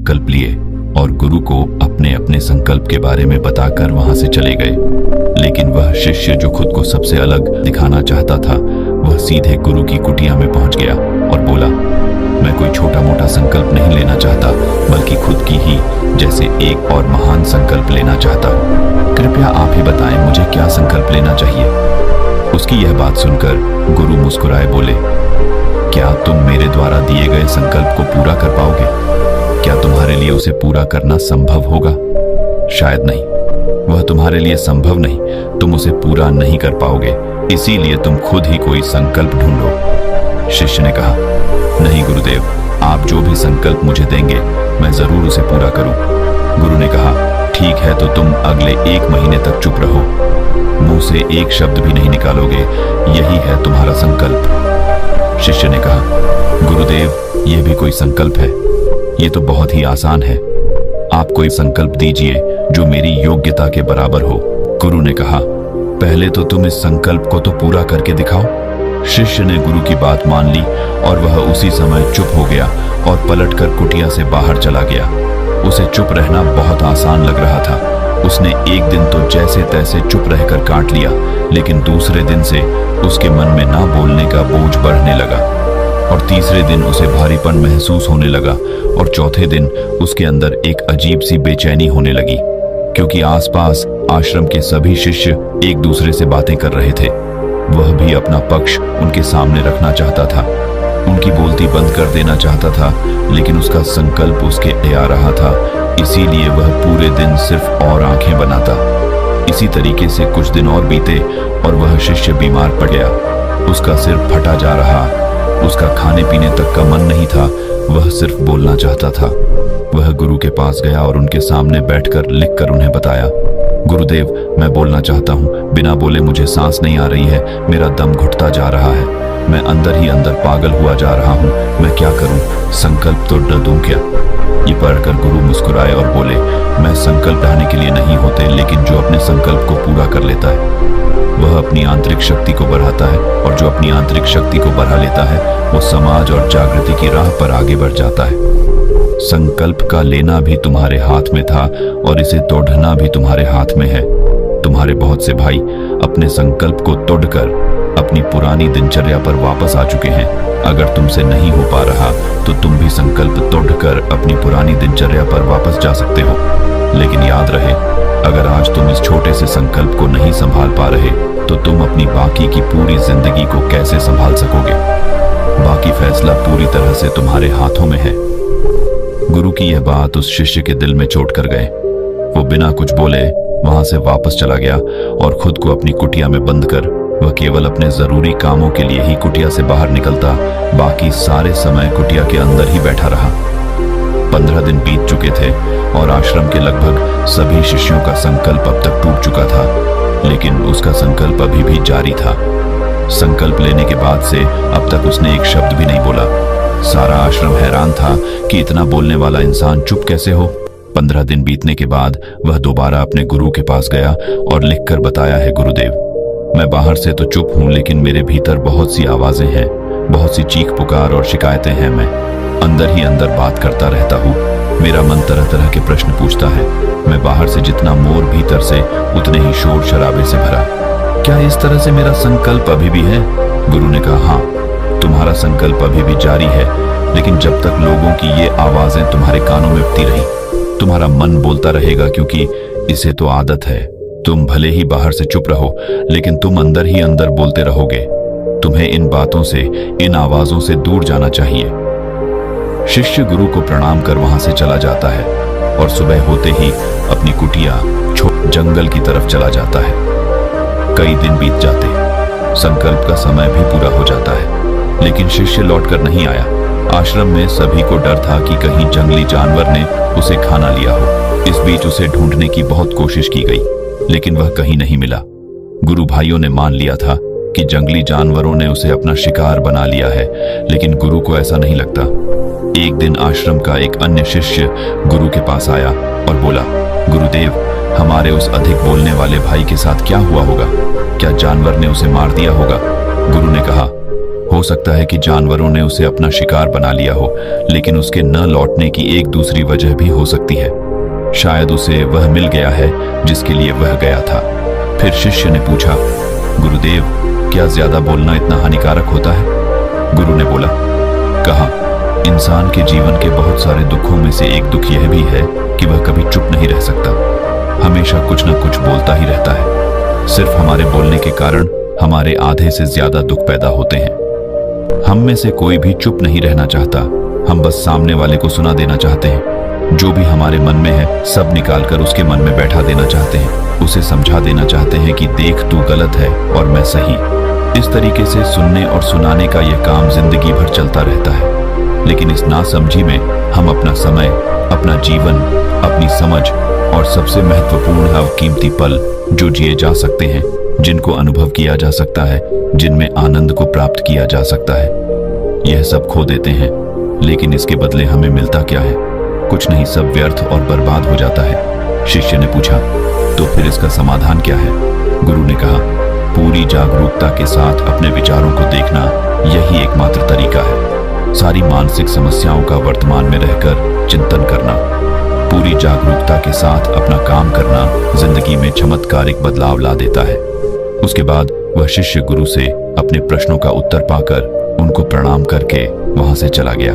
संकल्प लिए और गुरु को अपने अपने संकल्प के बारे में बताकर वहां से चले गए। लेकिन वह शिष्य जो खुद को सबसे अलग दिखाना चाहता था, वह सीधे गुरु की कुटिया में पहुंच गया और बोला, मैं कोई छोटा मोटा संकल्प नहीं लेना चाहता, बल्कि खुद की ही जैसे एक और महान संकल्प लेना चाहता हूँ। कृपया आप ही बताएं मुझे क्या संकल्प लेना चाहिए। उसकी यह बात सुनकर गुरु मुस्कुराए बोले, क्या तुम मेरे द्वारा दिए गए संकल्प को पूरा कर पाओगे? क्या तुम्हारे लिए उसे पूरा करना संभव होगा? शायद नहीं, वह तुम्हारे लिए संभव नहीं, तुम उसे पूरा नहीं कर पाओगे, इसीलिए तुम खुद ही कोई संकल्प ढूंढो। शिष्य ने कहा, नहीं गुरुदेव, आप जो भी संकल्प मुझे देंगे मैं जरूर उसे पूरा करूं। गुरु ने कहा, ठीक है, तो तुम अगले 1 महीने तक चुप रहो, मुंह से एक शब्द भी नहीं निकालोगे, यही है तुम्हारा संकल्प। शिष्य ने कहा, गुरुदेव, यह भी कोई संकल्प है? ये तो बहुत ही आसान है, आप कोई संकल्प दीजिए जो मेरी योग्यता के बराबर हो। गुरु ने कहा, पहले तो तुम इस संकल्प को तो पूरा करके दिखाओ। शिष्य ने गुरु की बात मान ली और वह उसी समय चुप हो गया और पलटकर कुटिया से बाहर चला गया। उसे चुप रहना बहुत आसान लग रहा था। उसने एक दिन तो जैसे तैसे चुप रहकर काट लिया, लेकिन दूसरे दिन से उसके मन में ना बोलने का बोझ बढ़ने लगा और तीसरे दिन उसे भारीपन महसूस होने लगा और चौथे दिन उसके अंदर एक अजीब सी बेचैनी होने लगी, क्योंकि आसपास आश्रम के सभी शिष्य एक दूसरे से बातें कर रहे थे। वह भी अपना पक्ष उनके सामने रखना चाहता था, उनकी बोलती बंद कर देना चाहता था, लेकिन उसका संकल्प उसके आ रहा था, इसीलिए वह पूरे दिन सिर्फ और आंखें बनाता। इसी तरीके से कुछ दिन और बीते और वह शिष्य बीमार पड़ गया। उसका सिर फटा जा रहा, उसका खाने पीने तक का मन नहीं था, वह सिर्फ बोलना चाहता था। वह गुरु के पास गया और उनके सामने बैठकर लिखकर उन्हें बताया, गुरुदेव, मैं बोलना चाहता हूँ, बिना बोले मुझे सांस नहीं आ रही है, मेरा दम घुटता जा रहा है, मैं अंदर ही अंदर पागल हुआ जा रहा हूँ, मैं क्या करूँ, संकल्प तो न दूं क्या? ये पढ़कर गुरु मुस्कुराए और बोले, मैं संकल्प ढाने के लिए नहीं होते, लेकिन जो अपने संकल्प को पूरा कर लेता है वह अपनी आंतरिक शक्ति को बढ़ाता है, और जो अपनी आंतरिक शक्ति को बढ़ा लेता है वो समाज और जागृति की राह पर आगे बढ़ जाता है। संकल्प का लेना भी तुम्हारे हाथ में था और इसे तोड़ना भी तुम्हारे हाथ में है। तुम्हारे बहुत से भाई अपने संकल्प को तोड़कर अपनी पुरानी दिनचर्या पर वापस आ चुके हैं। अगर तुमसे नहीं हो पा रहा तो तुम भी संकल्प तोड़कर अपनी पुरानी दिनचर्या पर वापस जा सकते हो। लेकिन याद रहे, अगर आज तुम इस छोटे से संकल्प को नहीं संभाल पा रहे तो तुम अपनी बाकी की पूरी जिंदगी को कैसे संभाल सकोगे? बाकी फैसला पूरी तरह से तुम्हारे हाथों में है। गुरु की यह बात उस शिष्य के दिल में चोट कर गए। वो बिना कुछ बोले वहां से वापस चला गया और खुद को अपनी कुटिया में बंद कर वह केवल अपने जरूरी कामों के लिए ही कुटिया से बाहर निकलता, बाकी सारे समय कुटिया के अंदर ही बैठा रहा। 15 दिन बीत चुके थे और आश्रम के लगभग सभी शिष्यों का संकल्प अब तक टूट चुका था, लेकिन उसका संकल्प अभी भी जारी था। संकल्प लेने के बाद से अब तक उसने एक शब्द भी नहीं बोला। सारा आश्रम हैरान था कि इतना बोलने वाला इंसान चुप कैसे हो। 15 दिन बीतने के बाद वह दोबारा अपने गुरु के पास गया और लिखकर बताया है, गुरुदेव, मैं बाहर से तो चुप हूं, लेकिन मेरे भीतर बहुत सी आवाजें हैं, बहुत सी चीख पुकार और शिकायतें हैं। मैं अंदर ही अंदर बात करता रहता हूँ। मेरा मन तरह तरह के प्रश्न पूछता है। मैं बाहर से जितना मोर, भीतर से उतने ही शोर शराबे से भरा। क्या इस तरह से मेरा संकल्प अभी भी है? गुरु ने कहा, हाँ, तुम्हारा संकल्प अभी भी जारी है, लेकिन जब तक लोगों की ये आवाजें तुम्हारे कानों में उठती रही, तुम्हारा मन बोलता रहेगा, क्योंकि इसे तो आदत है। तुम भले ही बाहर से चुप रहो, लेकिन तुम अंदर ही अंदर बोलते रहोगे। तुम्हें इन बातों से, इन आवाजों से दूर जाना चाहिए। शिष्य गुरु को प्रणाम कर वहां से चला जाता है और सुबह होते ही अपनी कुटिया जंगल की तरफ चला जाता है। कई दिन बीत जाते, संकल्प का समय भी पूरा हो जाता है, लेकिन शिष्य लौटकर नहीं आया। आश्रम में सभी को डर था कि कहीं जंगली जानवर ने उसे खाना लिया हो। इस बीच उसे ढूंढने की बहुत कोशिश की गई, लेकिन वह कहीं नहीं मिला। गुरु भाइयों ने मान लिया था कि जंगली जानवरों ने उसे अपना शिकार बना लिया है, लेकिन गुरु को ऐसा नहीं लगता। एक दिन आश्रम का एक अन्य शिष्य गुरु के पास आया और बोला, गुरुदेव, हमारे उस अधिक बोलने वाले भाई के साथ क्या हुआ होगा? क्या जानवर ने उसे मार दिया होगा? गुरु ने कहा, हो सकता है कि जानवरों ने उसे अपना शिकार बना लिया हो, लेकिन उसके न लौटने की एक दूसरी वजह भी हो सकती है। शायद उसे वह मिल गया है जिसके लिए वह गया था। फिर शिष्य ने पूछा, गुरुदेव, क्या ज्यादा बोलना इतना हानिकारक होता है? गुरु ने बोला, कहा, इंसान के जीवन के बहुत सारे दुखों में से एक दुख यह भी है कि वह कभी चुप नहीं रह सकता, हमेशा कुछ ना कुछ बोलता ही रहता है। सिर्फ हमारे बोलने के कारण हमारे आधे से ज्यादा दुख पैदा होते हैं। हम में से कोई भी चुप नहीं रहना चाहता, हम बस सामने वाले को सुना देना चाहते हैं। जो भी हमारे मन में है सब निकालकर उसके मन में बैठा देना चाहते हैं, उसे समझा देना चाहते हैं कि देख तू गलत है और मैं सही। इस तरीके से सुनने और सुनाने का यह काम जिंदगी भर चलता रहता है। लेकिन इस नासमझी में हम अपना समय, अपना जीवन, अपनी समझ और सबसे महत्वपूर्ण और कीमती पल जो जिए जा सकते हैं, जिनको अनुभव किया जा सकता है, जिनमें आनंद को प्राप्त किया जा सकता है, यह सब खो देते हैं। लेकिन इसके बदले हमें मिलता क्या है? कुछ नहीं, सब व्यर्थ और बर्बाद हो जाता है। शिष्य ने पूछा, तो फिर इसका समाधान क्या है? गुरु ने कहा, पूरी जागरूकता के साथ अपने विचारों को देखना यही एकमात्र तरीका है। सारी मानसिक समस्याओं का वर्तमान में रहकर चिंतन करना, पूरी जागरूकता के साथ अपना काम करना जिंदगी में चमत्कारिक बदलाव ला देता है। उसके बाद वह शिष्य गुरु से अपने प्रश्नों का उत्तर पाकर उनको प्रणाम करके वहां से चला गया।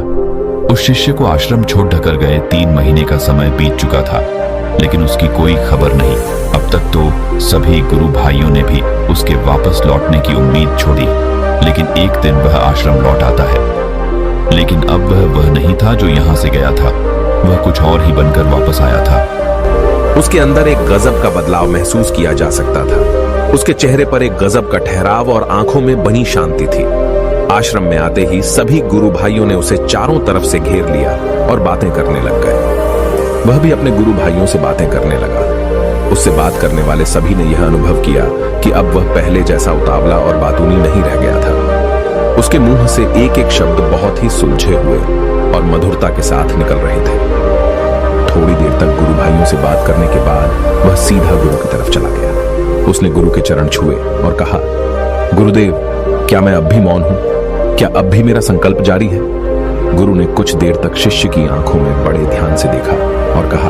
उस शिष्य को आश्रम छोड़ ढकर गए 3 महीने का समय बीत चुका था, लेकिन उसकी कोई खबर नहीं। अब तक तो सभी गुरु भाइयों ने भी उसके वापस लौटने की उम्मीद छोड़ी, लेकिन एक दिन वह आश्रम लौट आता है। लेकिन अब वह नहीं था जो यहां से गया था, वह कुछ और ही बनकर वापस आया था। उसके अंदर एक गजब का बदलाव महसूस किया जा सकता था। उसके चेहरे पर एक गजब का ठहराव और आंखों में बनी शांति थी। आश्रम में आते ही सभी गुरु भाइयों ने उसे चारों तरफ से घेर लिया और बातें करने लग गए। वह भी अपने गुरु भाइयों से बातें करने लगा। उससे बात करने वाले सभी ने यह अनुभव किया कि अब वह पहले जैसा उतावला और बातूनी नहीं रह गया था। उसके मुंह से एक एक शब्द बहुत ही सुलझे हुए और मधुरता के साथ निकल रहे थे। थोड़ी देर तक गुरु भाइयों से बात करने के बाद वह सीधा गुरु की तरफ चला गया। उसने गुरु के चरण छुए और कहा, गुरुदेव, क्या मैं अब भी मौन हूं? क्या अब भी मेरा संकल्प जारी है? गुरु ने कुछ देर तक शिष्य की आंखों में बड़े ध्यान से देखा और कहा,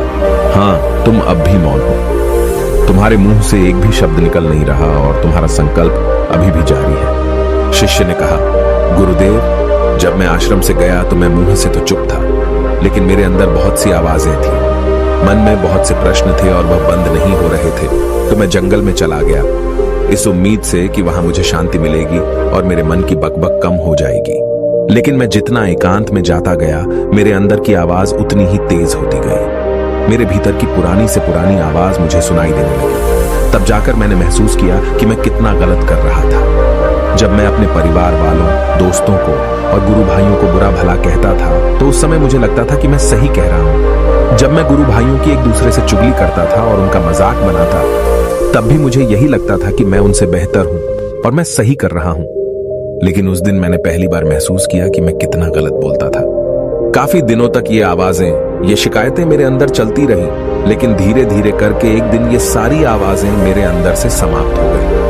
हाँ, तुम अब भी मौन हो। तुम्हारे मुंह से एक भी शब्द निकल नहीं रहा और तुम्हारा संकल्प अभी भी जारी है। शिष्य ने कहा, गुरुदेव, जब मैं आश्रम से गया तो मैं मुंह से तो चुप था, लेकिन मेरे अंदर बहुत सी आवाजें थी। मन में बहुत से प्रश्न थे और वह बंद नहीं हो रहे थे, तो मैं जंगल में चला गया, इस उम्मीद से कि वहां मुझे शांति मिलेगी और मेरे मन की बकबक कम हो जाएगी। लेकिन मैं जितना एकांत में जाता गया, मेरे अंदर की आवाज उतनी ही तेज होती गई। मेरे भीतर की पुरानी से पुरानी आवाज मुझे सुनाई देने लगी। तब जाकर मैंने महसूस किया कि मैं कितना गलत कर रहा था। जब मैं अपने परिवार वालों, दोस्तों को और गुरु भाइयों को बुरा भला कहता था, तो उस समय मुझे लगता था कि मैं सही कह रहा हूं। जब मैं गुरु भाइयों की एक दूसरे से चुगली करता था और उनका मजाक बनाता, तब भी मुझे यही लगता था कि मैं उनसे बेहतर हूं और मैं सही कर रहा हूं। लेकिन उस दिन मैंने पहली बार महसूस किया कि मैं कितना गलत बोलता था। काफी दिनों तक ये आवाजें, ये शिकायतें मेरे अंदर चलती रही, लेकिन धीरे धीरे करके एक दिन ये सारी आवाजें मेरे अंदर से समाप्त हो गई।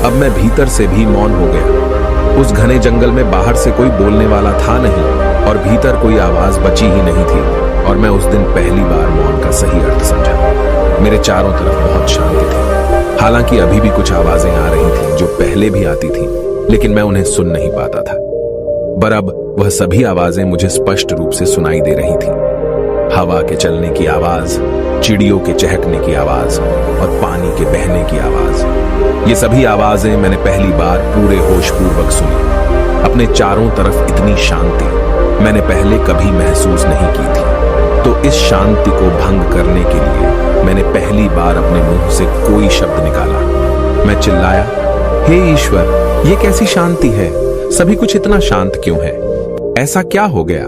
अब मैं भीतर से भी मौन हो गया। उस घने जंगल में बाहर से कोई बोलने वाला था नहीं और भीतर कोई आवाज बची ही नहीं थी, और मैं उस दिन पहली बार मौन का सही अर्थ समझा। मेरे चारों तरफ बहुत शांति थी। हालांकि अभी भी कुछ आवाजें आ रही थीं जो पहले भी आती थीं, लेकिन मैं उन्हें सुन नहीं पाता था। पर अब वह सभी आवाजें मुझे स्पष्ट रूप से सुनाई दे रही थीं। हवा के चलने की आवाज, चिड़ियों के चहकने की आवाज और पानी के बहने की आवाज। ये सभी आवाजें मैंने पहली बार पूरे होशपूर्वक सुनी। अपने चारों तरफ इतनी शांति मैंने पहले कभी महसूस नहीं की थी। तो इस शांति को भंग करने के लिए मैंने पहली बार अपने मुंह से कोई शब्द निकाला। मैं चिल्लाया, हे ईश्वर, ये कैसी शांति है? सभी कुछ इतना शांत क्यों है? ऐसा क्या हो गया?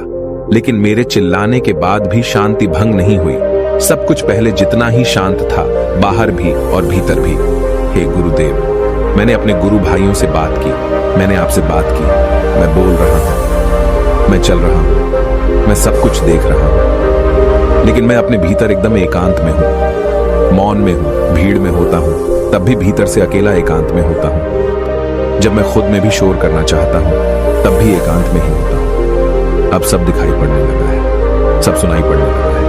लेकिन मेरे चिल्लाने के बाद भी शांति भंग नहीं हुई। सब कुछ पहले जितना ही शांत था, बाहर भी और भीतर भी। हे गुरुदेव, मैंने अपने गुरु भाइयों से बात की, मैंने आपसे बात की। मैं बोल रहा हूं, मैं चल रहा हूं, मैं सब कुछ देख रहा हूं, लेकिन मैं अपने भीतर एकदम एकांत में हूं, मौन में हूं, भीड़ में होता हूं, तब भी भीतर से अकेला एकांत में होता हूं। जब मैं खुद में भी शोर करना चाहता हूँ तब भी एकांत में ही होता हूँ। अब सब दिखाई पड़ने लगा है, सब सुनाई पड़ने लगा है।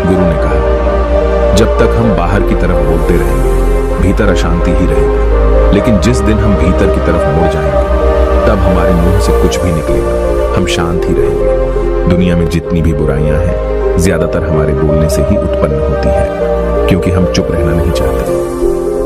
गुरु ने कहा, जब तक हम बाहर की तरफ बोलते रहेंगे भीतर अशांति ही रहेगी, लेकिन जिस दिन हम भीतर की तरफ मुड़ जाएंगे तब हमारे मुंह से कुछ भी निकलेगा, हम शांत ही रहेंगे। दुनिया में जितनी भी बुराइयां हैं ज्यादातर हमारे बोलने से ही उत्पन्न होती है, क्योंकि हम चुप रहना नहीं चाहते।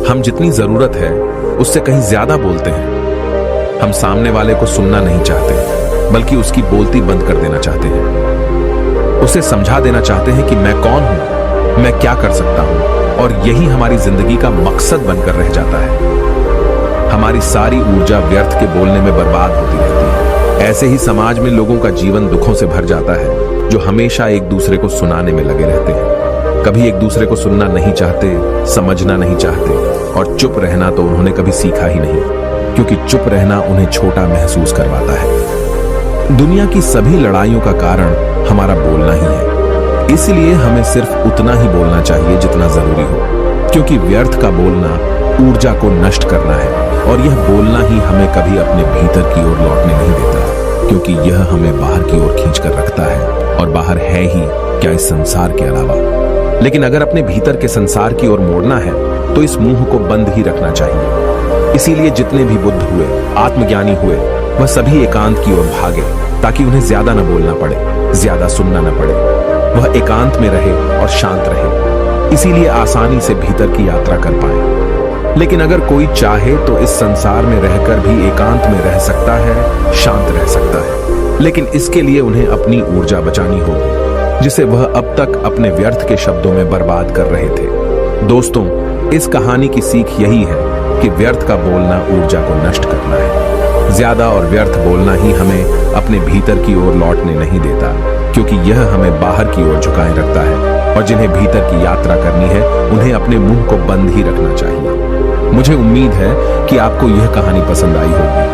हम जितनी जरूरत है उससे कहीं ज्यादा बोलते हैं। हम सामने वाले को सुनना नहीं चाहते, बल्कि उसकी बोलती बंद कर देना चाहते हैं। उसे समझा देना चाहते हैं कि मैं कौन हूं, मैं क्या कर सकता हूं, और यही हमारी जिंदगी का मकसद बनकर रह जाता है। हमारी सारी ऊर्जा व्यर्थ के बोलने में बर्बाद होती रहती है। ऐसे ही समाज में लोगों का जीवन दुखों से भर जाता है, जो हमेशा एक दूसरे को सुनाने में लगे रहते हैं। कभी एक दूसरे को सुनना नहीं चाहते, समझना नहीं चाहते, और चुप रहना तो उन्होंने कभी सीखा ही नहीं, क्योंकि चुप रहना उन्हें छोटा महसूस करवाता है। दुनिया की सभी लड़ाइयों का कारण हमारा बोलना ही है, इसलिए हमें सिर्फ उतना ही बोलना चाहिए जितना जरूरी हो, क्योंकि व्यर्थ का बोलना ऊर्जा को नष्ट करना है, और यह बोलना ही हमें कभी अपने भीतर की ओर लौटने नहीं देता, क्योंकि यह हमें बाहर की ओर खींच कर रखता है, और बाहर है ही क्या इस संसार के अलावा। लेकिन अगर अपने भीतर के संसार की ओर मोड़ना है तो इस मुंह को बंद ही रखना चाहिए। इसीलिए जितने भी बुद्ध हुए, आत्मज्ञानी हुए, वह सभी एकांत की ओर भागे, ताकि उन्हें ज्यादा न बोलना पड़े, ज्यादा सुनना न पड़े। वह एकांत में रहे और शांत रहे, इसीलिए आसानी से भीतर की यात्रा कर पाए। लेकिन अगर कोई चाहे तो इस संसार में रहकर भी एकांत में रह सकता है, शांत रह सकता है, लेकिन इसके लिए उन्हें अपनी ऊर्जा बचानी होगी, जिसे वह अब तक अपने व्यर्थ के शब्दों में बर्बाद कर रहे थे। दोस्तों, इस कहानी की सीख यही है कि व्यर्थ का बोलना ऊर्जा को नष्ट करना है। ज्यादा और व्यर्थ बोलना ही हमें अपने भीतर की ओर लौटने नहीं देता, क्योंकि यह हमें बाहर की ओर झुकाए रखता है, और जिन्हें भीतर की यात्रा करनी है उन्हें अपने मुंह को बंद ही रखना चाहिए। मुझे उम्मीद है कि आपको यह कहानी पसंद आई होगी।